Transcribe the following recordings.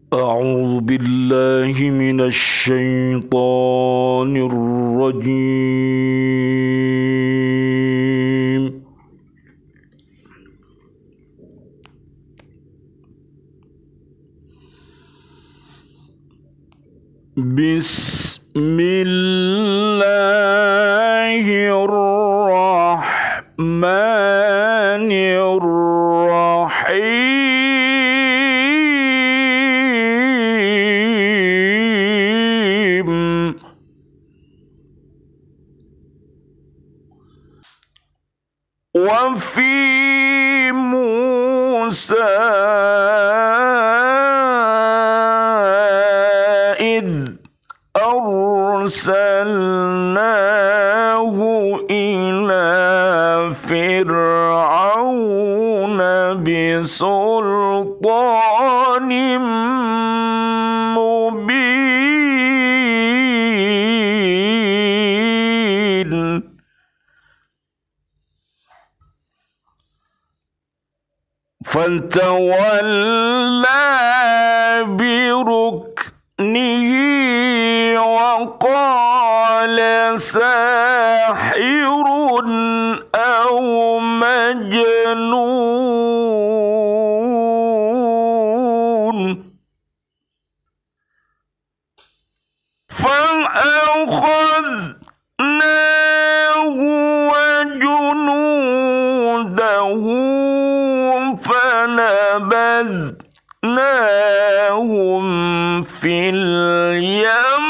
أعوذ بالله من الشيطان الرجيم. بسم الله الرحمن الرحيم. وفي موسى إذ أرسلناه إلى فرعون بسلطان مبين فتولى بركنه وقال ساحر أو مجنون فأخذناه وجنوده فنبذناهم في اليم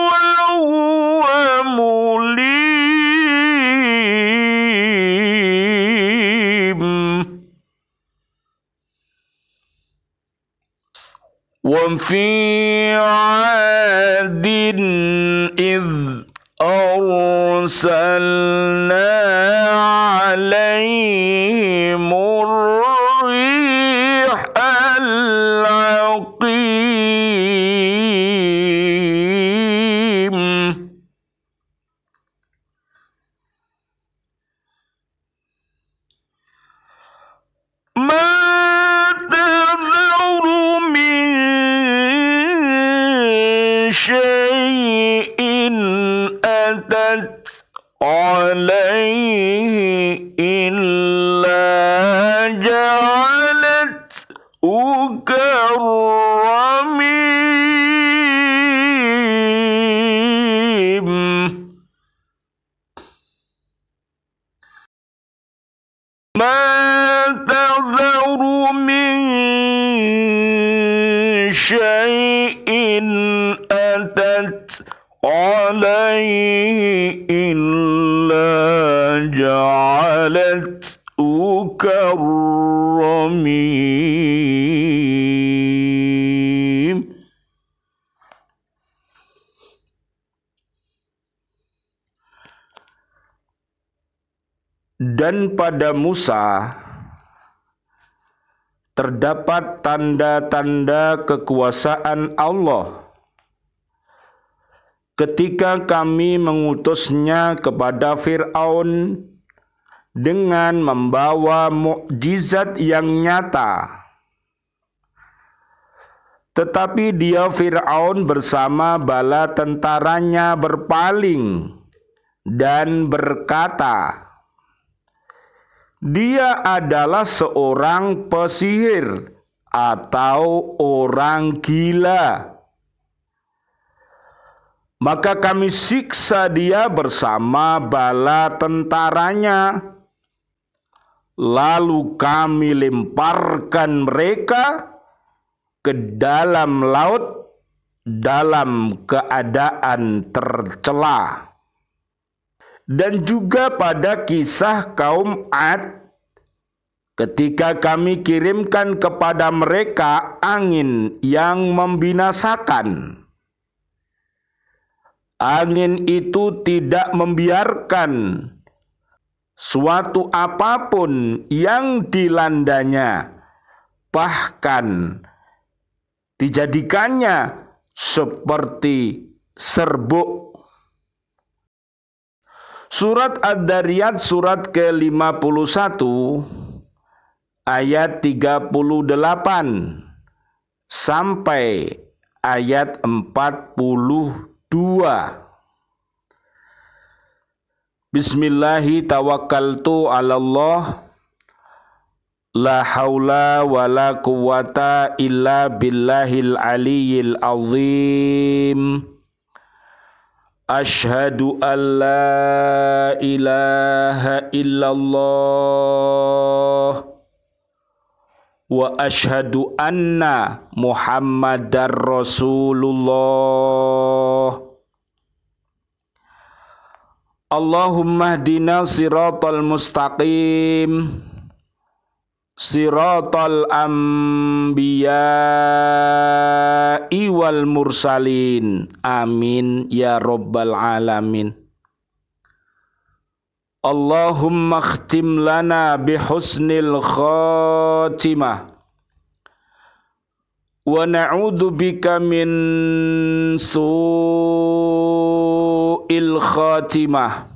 وهو مليم. وفي عاد إذ أرسلنا عليهم الريح العقيم. ما تذر من شيء أتت عليه إلا جعلته كالرميم. ما تذر من شيء أتت عليه إلا جعلته كالرميم. Dan pada Musa terdapat tanda-tanda kekuasaan Allah ketika kami mengutusnya kepada Fir'aun dengan membawa mukjizat yang nyata. Tetapi dia Fir'aun bersama bala tentaranya berpaling dan berkata, dia adalah seorang pesihir atau orang gila. Maka kami siksa dia bersama bala tentaranya, lalu kami lemparkan mereka ke dalam laut dalam keadaan tercela. Dan juga pada kisah kaum Ad, ketika kami kirimkan kepada mereka angin yang membinasakan. Angin itu tidak membiarkan suatu apapun yang dilandanya, bahkan dijadikannya seperti serbuk. Surat Ad-Dariyat surat ke-51 ayat 38 sampai ayat 42. Bismillahi tawakkaltu 'alallah la haula wala quwwata illa billahil aliyyil azim. Asyhadu an la ilaha illallah wa asyhadu anna Muhammadar Rasulullah. Allahumma hdina siratal mustaqim siratal anbiya'i wal mursalin. Amin ya rabbal alamin. Allahumma khtim lana bihusnil khatimah wa na'udzu bika min su'il khatimah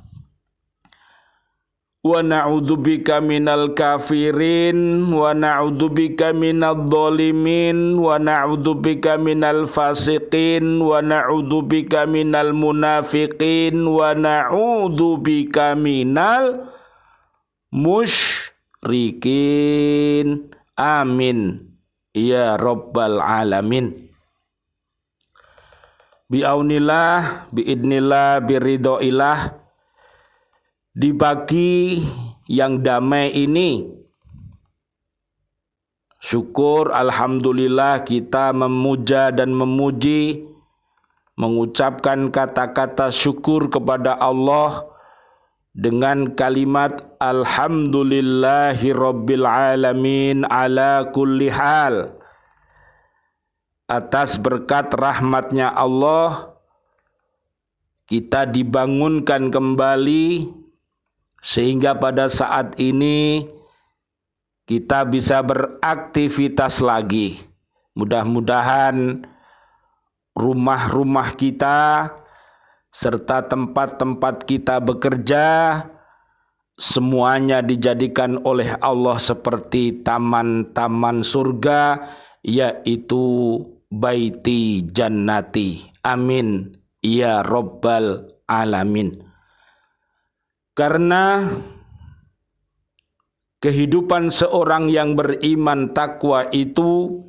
wa na'udzu bika minal kafirin wa na'udzu bika minadh dhalimin wa na'udzu bika minal fasiqin wa na'udzu bika minal munafiqin wa na'udzu bika minal musyrikin. Amin ya rabbal alamin. Bi'aunillah, biidnillah, biridhoillah. Di pagi yang damai ini, syukur alhamdulillah kita memuja dan memuji, mengucapkan kata-kata syukur kepada Allah dengan kalimat alhamdulillahi rabbil alamin ala kulli hal. Atas berkat rahmatnya Allah, kita dibangunkan kembali sehingga pada saat ini kita bisa beraktivitas lagi. Mudah-mudahan rumah-rumah kita serta tempat-tempat kita bekerja semuanya dijadikan oleh Allah seperti taman-taman surga, yaitu baiti jannati. Amin ya rabbal alamin. Karena kehidupan seorang yang beriman takwa itu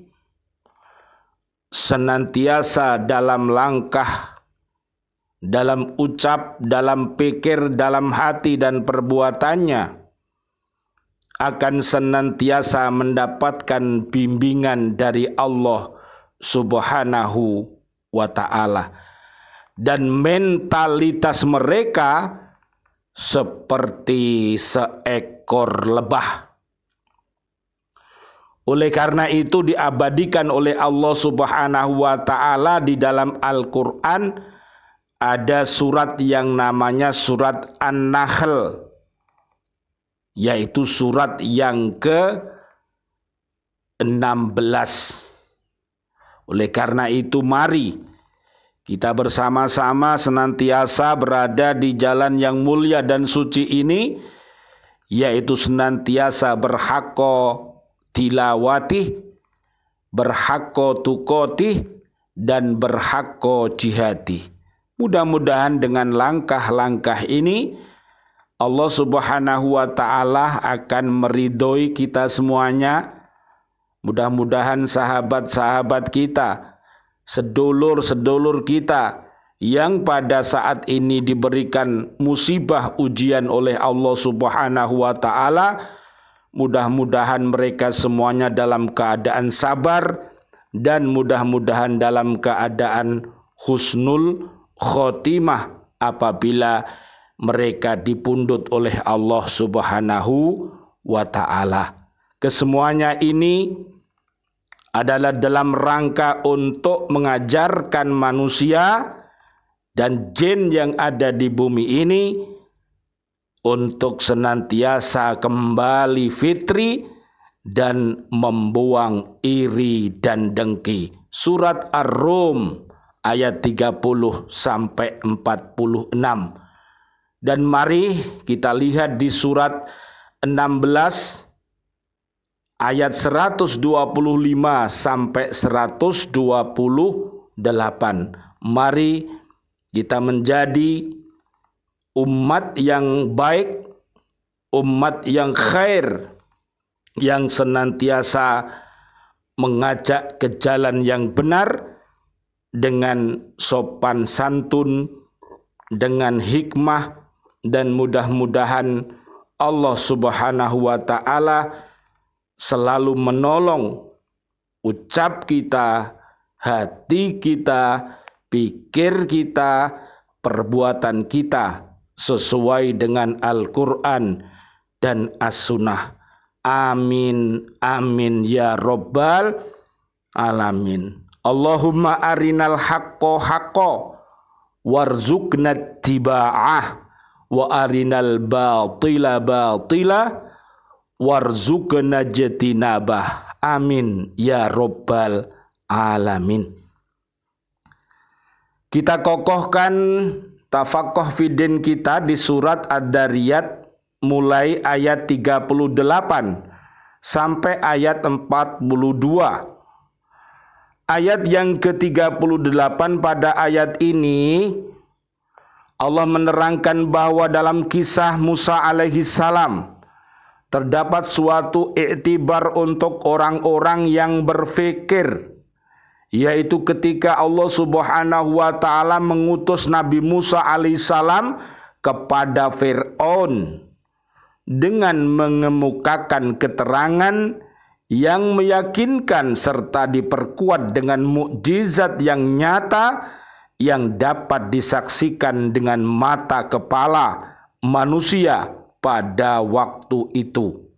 senantiasa dalam langkah, dalam ucap, dalam pikir, dalam hati dan perbuatannya akan senantiasa mendapatkan bimbingan dari Allah Subhanahu wa ta'ala. Dan mentalitas mereka seperti seekor lebah. Oleh karena itu diabadikan oleh Allah Subhanahu wa ta'ala di dalam Al-Quran ada surat yang namanya surat An-Nahl, yaitu surat yang ke-16. Oleh karena itu mari kita bersama-sama senantiasa berada di jalan yang mulia dan suci ini, yaitu senantiasa berhaqqa tilawatih, berhaqqa tuqatih, dan berhaqqa jihadih. Mudah-mudahan dengan langkah-langkah ini Allah Subhanahu wa ta'ala akan meridhoi kita semuanya. Mudah-mudahan sahabat-sahabat kita, sedulur-sedulur kita yang pada saat ini diberikan musibah ujian oleh Allah Subhanahu wa ta'ala, mudah-mudahan mereka semuanya dalam keadaan sabar dan mudah-mudahan dalam keadaan husnul khotimah apabila mereka dipundhut oleh Allah Subhanahu wa ta'ala. Kesemuanya ini adalah dalam rangka untuk mengajarkan manusia dan jin yang ada di bumi ini untuk senantiasa kembali fitri dan membuang iri dan dengki. Surat Ar-Rum ayat 30 sampai 46. Dan mari kita lihat di surat 16 ayat 125 sampai 128. Mari kita menjadi umat yang baik, umat yang khair, yang senantiasa mengajak ke jalan yang benar dengan sopan santun, dengan hikmah, dan mudah-mudahan Allah Subhanahu wa ta'ala selalu menolong ucap kita, hati kita, pikir kita, perbuatan kita sesuai dengan Al-Quran dan As-Sunnah. Amin, amin ya Rabbal Alamin. Allahumma arinal haqqo haqqo warzuqna tiba'ah wa arinal batila batila warzuqna jatinabah. Amin ya Rabbal Alamin. Kita kokohkan tafaqquh fidin kita di surat Ad-Dariyat mulai ayat 38 sampai ayat 42. Ayat yang ke-38 pada ayat ini Allah menerangkan bahwa dalam kisah Musa alaihi salam terdapat suatu iktibar untuk orang-orang yang berfikir, yaitu ketika Allah Subhanahu wa ta'ala mengutus Nabi Musa alaihissalam kepada Fir'aun dengan mengemukakan keterangan yang meyakinkan serta diperkuat dengan mukjizat yang nyata yang dapat disaksikan dengan mata kepala manusia pada waktu itu.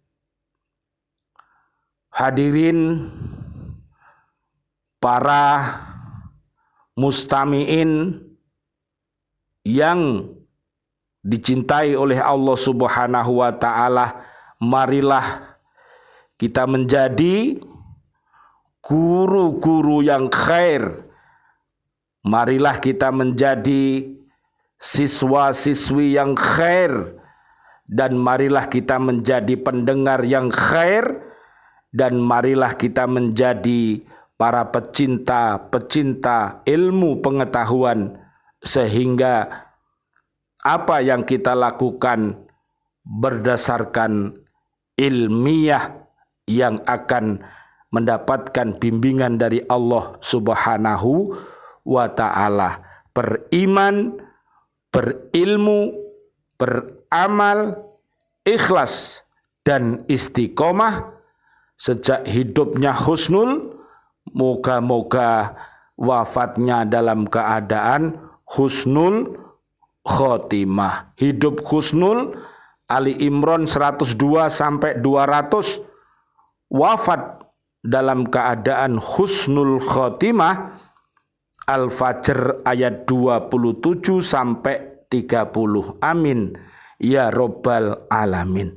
Hadirin para mustami'in yang dicintai oleh Allah Subhanahu wa ta'ala, marilah kita menjadi guru-guru yang khair. Marilah kita menjadi siswa-siswi yang khair, dan marilah kita menjadi pendengar yang khair, dan marilah kita menjadi para pecinta ilmu pengetahuan, sehingga apa yang kita lakukan berdasarkan ilmiah yang akan mendapatkan bimbingan dari Allah Subhanahu wa ta'ala. Beriman, berilmu, beramal, ikhlas, dan istiqomah sejak hidupnya husnul. Moga-moga wafatnya dalam keadaan husnul khotimah. Hidup husnul, Ali Imran 102 sampai 200. Wafat dalam keadaan husnul khotimah, Al-Fajr ayat 27 sampai 30. Amin ya Rabbal Alamin.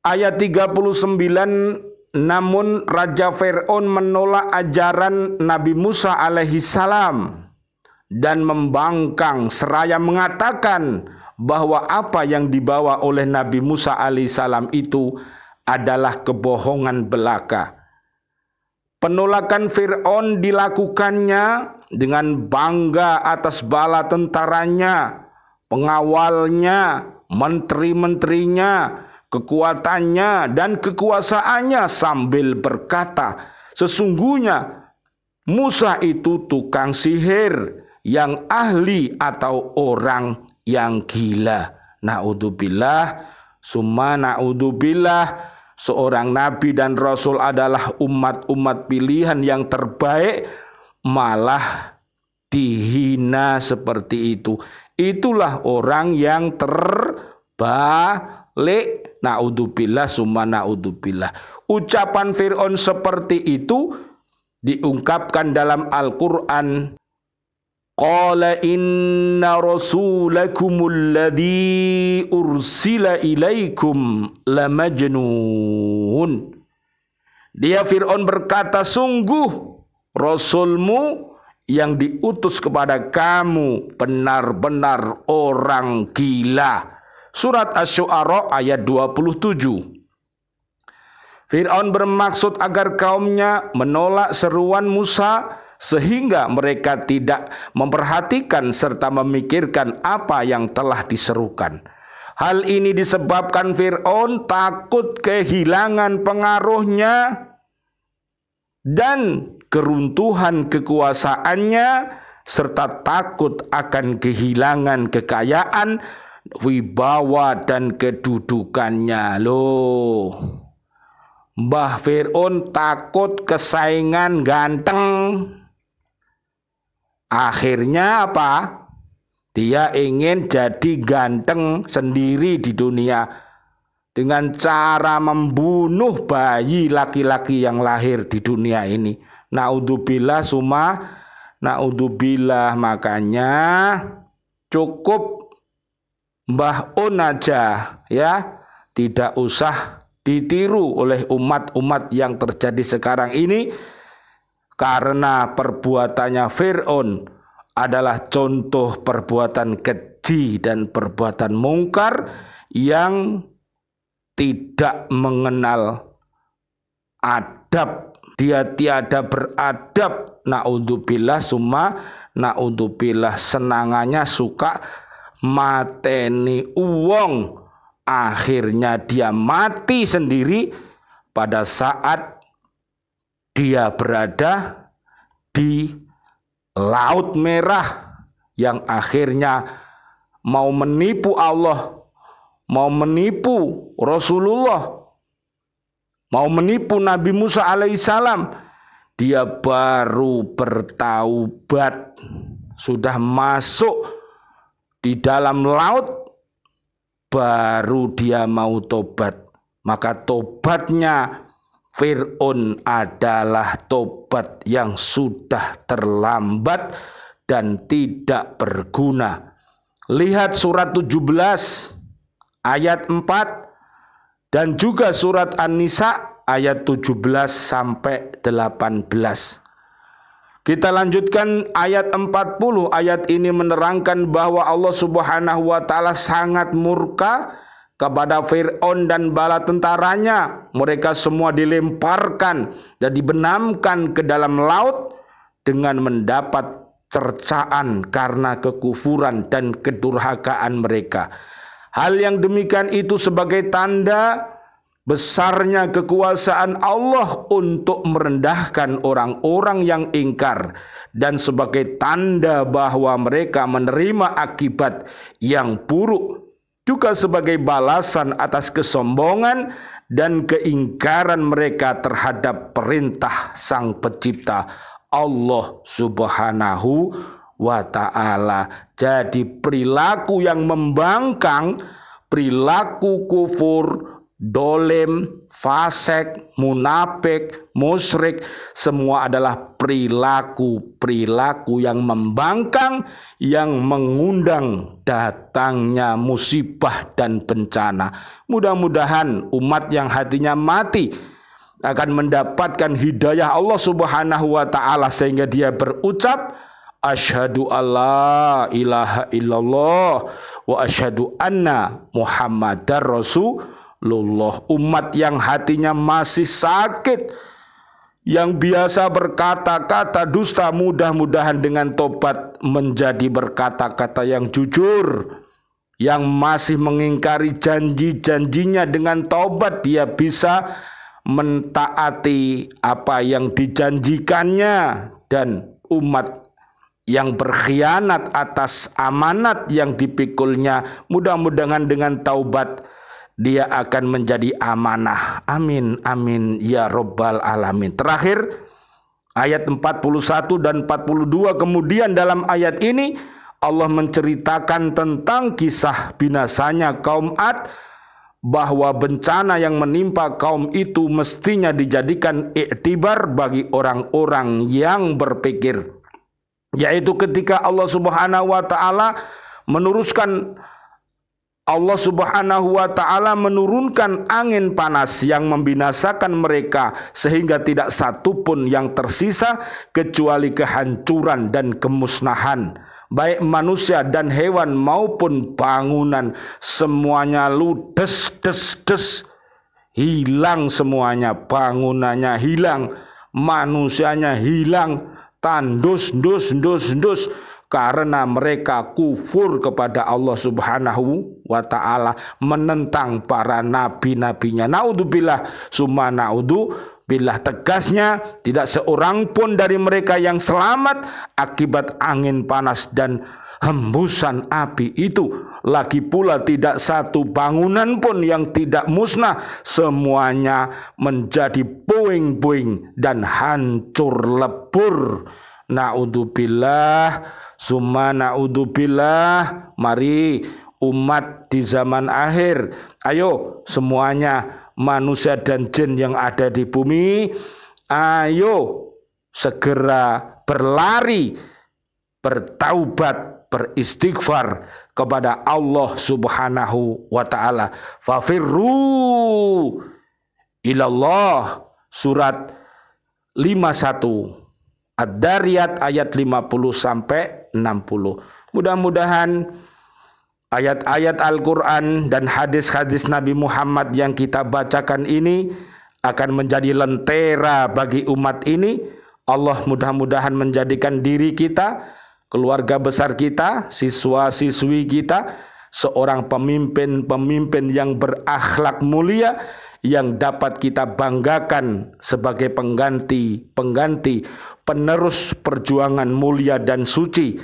Ayat 39, namun Raja Fir'aun menolak ajaran Nabi Musa alaihi salam dan membangkang seraya mengatakan bahwa apa yang dibawa oleh Nabi Musa alaihissalam itu adalah kebohongan belaka. Penolakan Fir'aun dilakukannya dengan bangga atas bala tentaranya, pengawalnya, menteri-menterinya, kekuatannya, dan kekuasaannya, sambil berkata, sesungguhnya Musa itu tukang sihir yang ahli atau orang yang gila. Na'udzubillah, summa na'udzubillah. Seorang nabi dan rasul adalah umat-umat pilihan yang terbaik, malah dihina seperti itu. Itulah orang yang terbalik. Na'udzubillah, summa na'udzubillah. Ucapan Fir'aun seperti itu diungkapkan dalam Al-Quran. Qala inna rasulakumul ladzi ursila ilaikum lamajnun. Dia Fir'aun berkata, sungguh rasulmu yang diutus kepada kamu benar-benar orang gila. Surat Asy-Syu'ara ayat 27. Fir'aun bermaksud agar kaumnya menolak seruan Musa sehingga mereka tidak memperhatikan serta memikirkan apa yang telah diserukan. Hal ini disebabkan Fir'aun takut kehilangan pengaruhnya dan keruntuhan kekuasaannya, serta takut akan kehilangan kekayaan, wibawa dan kedudukannya. Loh, Mbah Fir'aun takut kesaingan ganteng. Akhirnya apa? Dia ingin jadi ganteng sendiri di dunia dengan cara membunuh bayi laki-laki yang lahir di dunia ini. Naudzubillah summa naudzubillah. Makanya cukup Mbah Un aja ya, tidak usah ditiru oleh umat-umat yang terjadi sekarang ini, karena perbuatannya Fir'aun adalah contoh perbuatan keji dan perbuatan mungkar yang tidak mengenal adab. Dia tiada beradab. Naudzubillah summa naudzubillah. Senangannya suka mateni uwong. Akhirnya dia mati sendiri pada saat dia berada di Laut Merah, yang akhirnya mau menipu Allah, mau menipu Rasulullah, mau menipu Nabi Musa alaihissalam. Dia baru bertaubat, sudah masuk di dalam laut, baru dia mau tobat. Maka tobatnya Fir'aun adalah tobat yang sudah terlambat dan tidak berguna. Lihat surat 17 ayat 4 dan juga surat An-Nisa ayat 17 sampai 18. Kita lanjutkan ayat 40. Ayat ini menerangkan bahwa Allah Subhanahu wa taala sangat murka kepada Fir'aun dan bala tentaranya. Mereka semua dilemparkan dan dibenamkan ke dalam laut dengan mendapat cercaan karena kekufuran dan kedurhakaan mereka. Hal yang demikian itu sebagai tanda besarnya kekuasaan Allah untuk merendahkan orang-orang yang ingkar, dan sebagai tanda bahwa mereka menerima akibat yang buruk, juga sebagai balasan atas kesombongan dan keingkaran mereka terhadap perintah Sang Pencipta Allah Subhanahu wa ta'ala. Jadi perilaku yang membangkang, perilaku kufur, dolim, fasik, munafik, musyrik, semua adalah perilaku yang membangkang, yang mengundang datangnya musibah dan bencana. Mudah-mudahan umat yang hatinya mati akan mendapatkan hidayah Allah Subhanahu wa ta'ala, sehingga dia berucap asyhadu alla ilaha illallah wa asyhadu anna muhammadar rasulullah. Umat yang hatinya masih sakit, yang biasa berkata-kata dusta, mudah-mudahan dengan tobat menjadi berkata-kata yang jujur. Yang masih mengingkari janji-janjinya, dengan tobat dia bisa mentaati apa yang dijanjikannya. Dan umat yang berkhianat atas amanat yang dipikulnya, mudah-mudahan dengan taubat dia akan menjadi amanah. Amin, amin, ya Rabbal Alamin. Terakhir, ayat 41 dan 42. Kemudian dalam ayat ini, Allah menceritakan tentang kisah binasanya kaum Ad, bahwa bencana yang menimpa kaum itu mestinya dijadikan iktibar bagi orang-orang yang berpikir. Yaitu ketika Allah Subhanahu wa ta'ala menurunkan angin panas yang membinasakan mereka, sehingga tidak satu pun yang tersisa kecuali kehancuran dan kemusnahan, baik manusia dan hewan maupun bangunan, semuanya ludes des. hilang semuanya, bangunannya hilang, manusianya hilang, tandus karena mereka kufur kepada Allah Subhanahu wa ta'ala, menentang para nabi-nabinya. Naudzubillah summa naudzubillah, tegasnya tidak seorang pun dari mereka yang selamat akibat angin panas dan hembusan api itu. Lagi pula tidak satu bangunan pun yang tidak musnah, semuanya menjadi puing-puing dan hancur lebur. Naudzubillah summa naudzubillah. Mari umat di zaman akhir, ayo semuanya, manusia dan jin yang ada di bumi, ayo segera berlari, bertaubat, beristighfar kepada Allah Subhanahu wa ta'ala. Fafirru ilallah, surat 51 Ad-Dariyat ayat 50 sampai 60. Mudah-mudahan ayat-ayat Al-Quran dan hadis-hadis Nabi Muhammad yang kita bacakan ini akan menjadi lentera bagi umat ini. Allah mudah-mudahan menjadikan diri kita, keluarga besar kita, siswa-siswi kita, seorang pemimpin yang berakhlak mulia, yang dapat kita banggakan sebagai pengganti, penerus perjuangan mulia dan suci,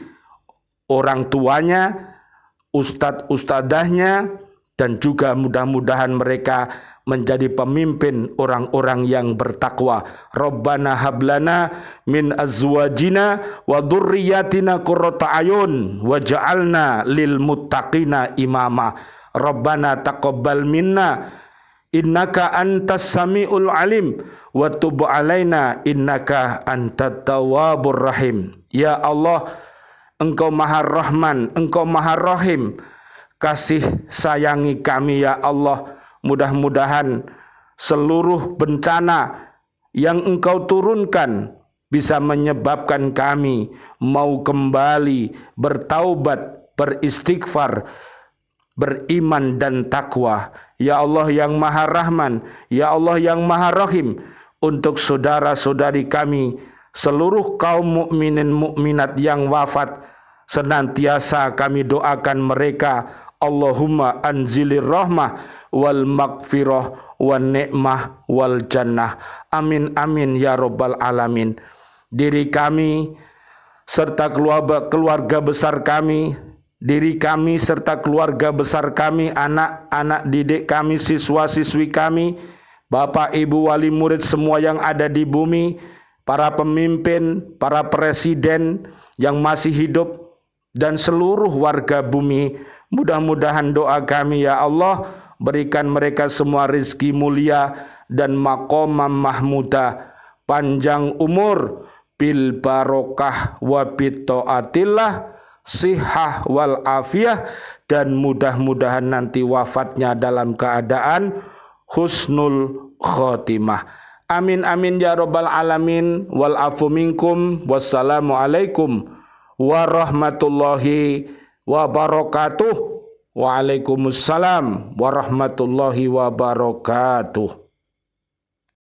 orang tuanya, ustadz-ustadzahnya, dan juga mudah-mudahan mereka menjadi pemimpin orang-orang yang bertakwa. Rabbana hablana min azwajina wa dzurriyyatina qurrata ayun waj'alna lil muttaqina imama. Rabbana taqabbal minna innaka antas samiul alim wa tub alaina innaka antat tawwabur rahim. Ya Allah, Engkau Maha Rahman, Engkau Maha Rahim, kasih sayangi kami ya Allah. Mudah-mudahan seluruh bencana yang Engkau turunkan bisa menyebabkan kami mau kembali bertaubat, beristighfar, beriman dan takwa. Ya Allah yang Maha Rahman, Ya Allah yang Maha Rahim, untuk saudara-saudari kami, seluruh kaum mukminin mukminat yang wafat, senantiasa kami doakan mereka, Allahumma anzilir rahmah wal maghfirah wan ni'mah wal jannah. Amin amin ya rabbal alamin. Diri kami serta keluarga besar kami, diri kami serta keluarga besar kami, anak-anak didik kami, siswa-siswi kami, bapak, ibu, wali murid semua yang ada di bumi, para pemimpin, para presiden yang masih hidup, dan seluruh warga bumi. Mudah-mudahan doa kami ya Allah, berikan mereka semua rizki mulia dan maqamam mahmudah, panjang umur, bil barokah wa bit taatillah, sihah wal afiyah, dan mudah-mudahan nanti wafatnya dalam keadaan husnul khotimah. Amin amin ya rabbal alamin. Wal afu minkum. Wassalamualaikum warahmatullahi wabarakatuh. Waalaikumsalam warahmatullahi wabarakatuh.